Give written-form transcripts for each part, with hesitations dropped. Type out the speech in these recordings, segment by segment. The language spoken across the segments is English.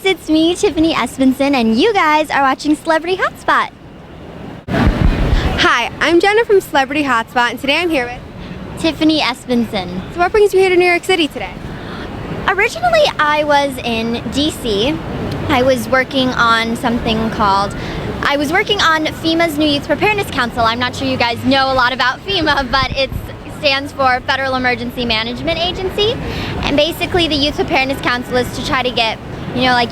it's me, Tiffany Espensen, and you guys are watching Celebrity Hotspot. Hi, I'm Jenna from Celebrity Hotspot, and today I'm here with Tiffany Espensen. So what brings you here to New York City today? Originally, I was in DC. I was working on FEMA's New Youth Preparedness Council. I'm not sure you guys know a lot about FEMA, but it stands for Federal Emergency Management Agency. And basically the Youth Preparedness Council is to try to get,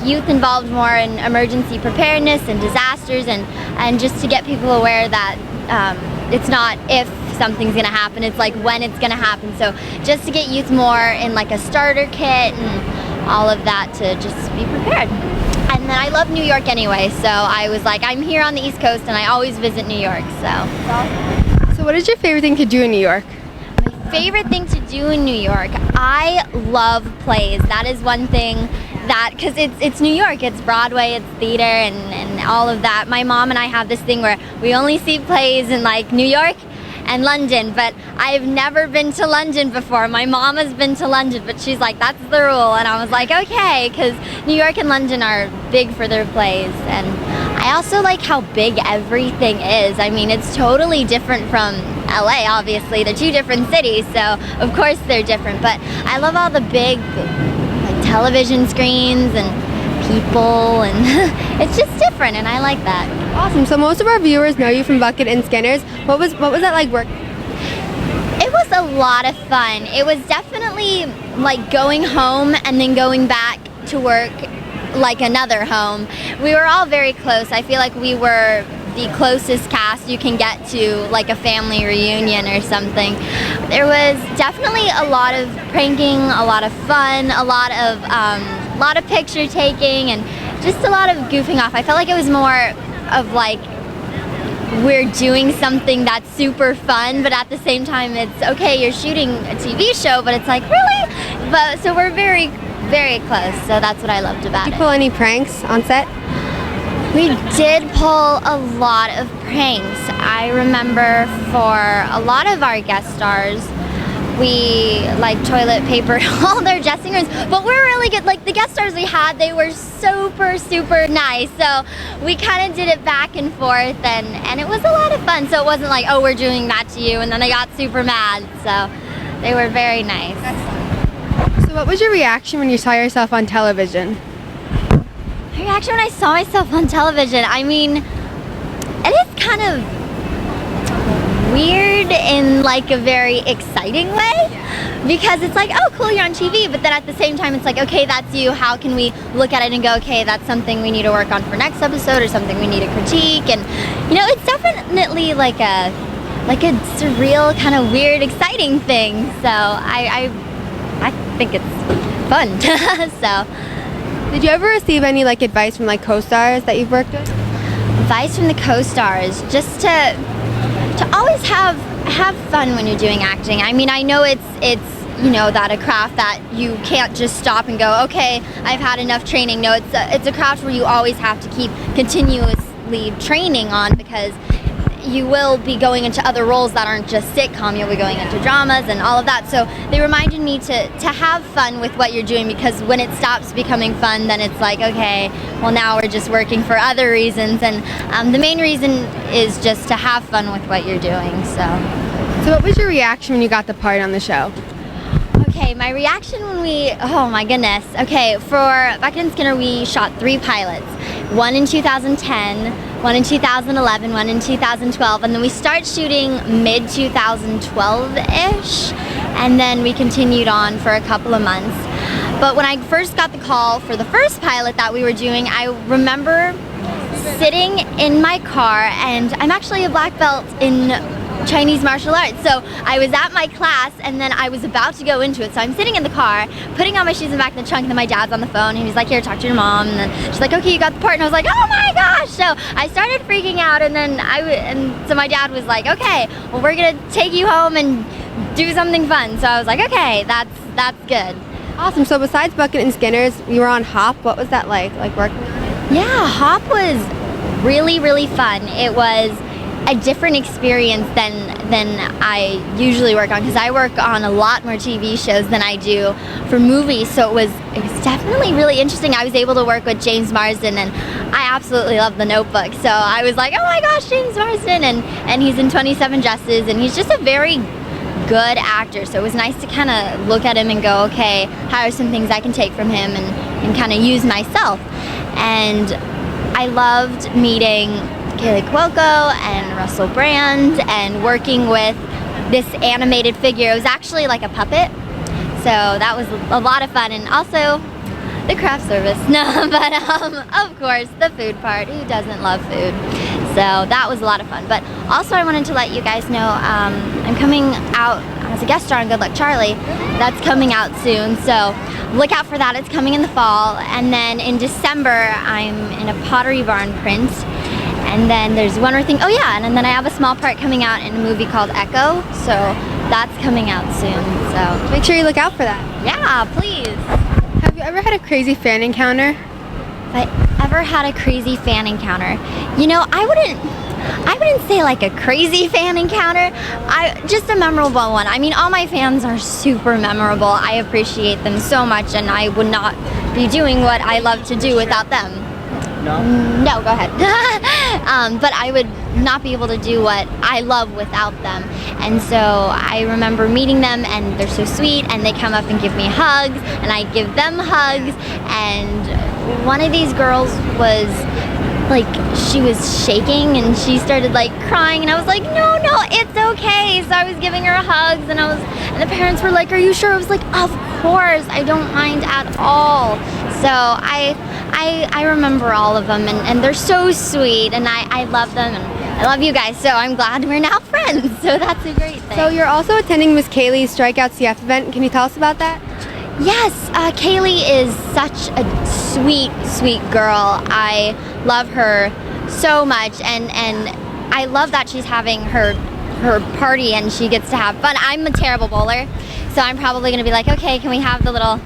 youth involved more in emergency preparedness and disasters, and just to get people aware that it's not if something's gonna happen, it's like when it's gonna happen. So just to get youth more in like a starter kit and all of that to just be prepared. And then I love New York anyway, so I was like, I'm here on the East Coast and I always visit New York, so. So what is your favorite thing to do in New York? My favorite thing to do in New York, I love plays. That is one thing that, because it's New York, it's Broadway, it's theater and all of that. My mom and I have this thing where we only see plays in like New York and London, but I've never been to London before. My mom has been to London, but she's like, that's the rule. And I was like, okay, because New York and London are big for their plays. And I also like how big everything is. I mean, it's totally different from LA, obviously. They're two different cities, so of course they're different. But I love all the big like television screens and people, and it's just different, and I like that. Awesome. So most of our viewers know you from Bucket and Skinner's. What was that like working? It was a lot of fun. It was definitely like going home and then going back to work like another home. We were all very close. I feel like we were the closest cast you can get to like a family reunion or something. There was definitely a lot of pranking, a lot of fun, a lot of picture taking, and just a lot of goofing off. I felt like it was more of like we're doing something that's super fun, but at the same time it's okay, you're shooting a TV show, but it's like, really? But so we're very, very close, so that's what I loved about it. Did you pull any pranks on set? We did pull a lot of pranks. I remember for a lot of our guest stars, we like toilet papered all their dressing rooms, but we're really good. Like the guest stars we had, they were super, super nice. So we kind of did it back and forth, and it was a lot of fun. So it wasn't like, oh, we're doing that to you, and then they got super mad. So they were very nice. So what was your reaction when you saw yourself on television? My reaction when I saw myself on television, I mean, it is kind of weird in like a very exciting way, because it's like, oh cool, you're on TV, but then at the same time it's like, okay, that's you, how can we look at it and go, okay, that's something we need to work on for next episode, or something we need to critique. And it's definitely like a surreal, kind of weird, exciting thing. So I think it's fun. So did you ever receive any like advice from like co-stars that you've worked with? Advice from the co-stars, just to always have fun when you're doing acting. I mean, I know it's that a craft that you can't just stop and go, okay, I've had enough training. No, it's a craft where you always have to keep continuously training on, because you will be going into other roles that aren't just sitcom. You'll be going into dramas and all of that. So they reminded me to have fun with what you're doing, because when it stops becoming fun, then it's like, okay, well now we're just working for other reasons. And the main reason is just to have fun with what you're doing. So what was your reaction when you got the part on the show? Okay, my reaction when oh my goodness. Okay, for Bucket and Skinner, we shot 3 pilots. One in 2010, one in 2011, one in 2012, and then we started shooting mid-2012-ish, and then we continued on for a couple of months. But when I first got the call for the first pilot that we were doing, I remember sitting in my car, and I'm actually a black belt in Chinese martial arts. So I was at my class, and then I was about to go into it. So I'm sitting in the car, putting on my shoes in the back of the trunk, and then my dad's on the phone, and he's like, here, talk to your mom. And then she's like, okay, you got the part. And I was like, oh my gosh. So I started freaking out, and then so my dad was like, okay, well, we're gonna take you home and do something fun. So I was like, okay, that's good. Awesome. So besides Bucket and Skinner's, you were on Hop. What was that like working on it? Yeah, Hop was really, really fun. It was a different experience than I usually work on, because I work on a lot more TV shows than I do for movies. So it was definitely really interesting. I was able to work with James Marsden, and I absolutely love The Notebook. So I was like, oh my gosh, James Marsden, and he's in 27 Dresses, and he's just a very good actor. So it was nice to kind of look at him and go, okay, how are some things I can take from him and kind of use myself. And I loved meeting Kaylee Cuoco and Russell Brand and working with this animated figure. It was actually like a puppet, so that was a lot of fun. And also the craft service. No, but of course the food part. Who doesn't love food? So that was a lot of fun. But also I wanted to let you guys know I'm coming out as a guest star on Good Luck Charlie. That's coming out soon, so look out for that. It's coming in the fall. And then in December I'm in a Pottery Barn print. And then there's one more thing. Oh yeah, and then I have a small part coming out in a movie called Echo. So that's coming out soon. So Make sure you look out for that. yeah, please. Have you ever had a crazy fan encounter? If I ever had a crazy fan encounter, you know, I wouldn't say like a crazy fan encounter. Just a memorable one. I mean, all my fans are super memorable. I appreciate them so much, and I would not be doing what I love to do without them. No, go ahead. But I would not be able to do what I love without them. And so I remember meeting them, and they're so sweet, and they come up and give me hugs, and I give them hugs. And one of these girls was like, she was shaking and she started like crying, and I was like, no, it's okay. So I was giving her hugs, and the parents were like, are you sure? I was like, of course, I don't mind at all. So I remember all of them, and they're so sweet, and I love them, and I love you guys, so I'm glad we're now friends. So that's a great thing. So you're also attending Miss Kaylee's Strikeout CF event. Can you tell us about that? Yes, Kaylee is such a sweet girl. I love her so much, and I love that she's having her party and she gets to have fun. I'm a terrible bowler, so I'm probably gonna be like, okay, can we have the little,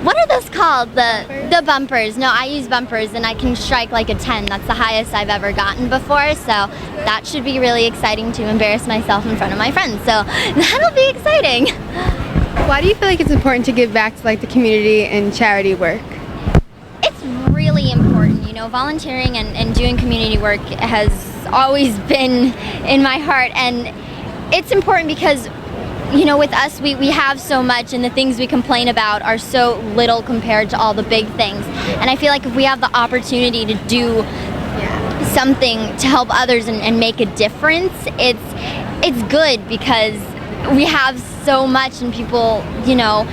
what are those called? The bumpers. No, I use bumpers, and I can strike like a 10. That's the highest I've ever gotten before, so that should be really exciting to embarrass myself in front of my friends. So that'll be exciting. Why do you feel like it's important to give back to like the community and charity work? It's really important. You know, volunteering and doing community work has always been in my heart, and it's important because, you know, with us, we have so much, and the things we complain about are so little compared to all the big things. And I feel like if we have the opportunity to do something to help others and make a difference, it's good, because we have so much and people, you know,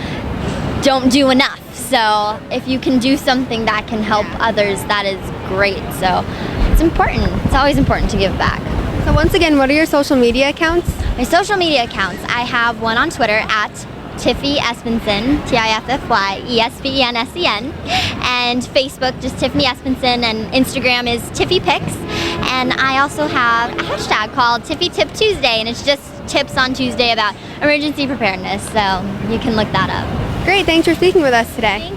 don't do enough. So if you can do something that can help others, that is great. So it's important. It's always important to give back. So once again, what are your social media accounts? My social media accounts, I have one on Twitter at Tiffy Espensen, TIFFYESPENSEN, and Facebook, just Tiffany Espensen, and Instagram is Tiffy Pics. And I also have a hashtag called Tiffy Tip Tuesday, and it's just tips on Tuesday about emergency preparedness, so you can look that up. Great, thanks for speaking with us today. Thank you.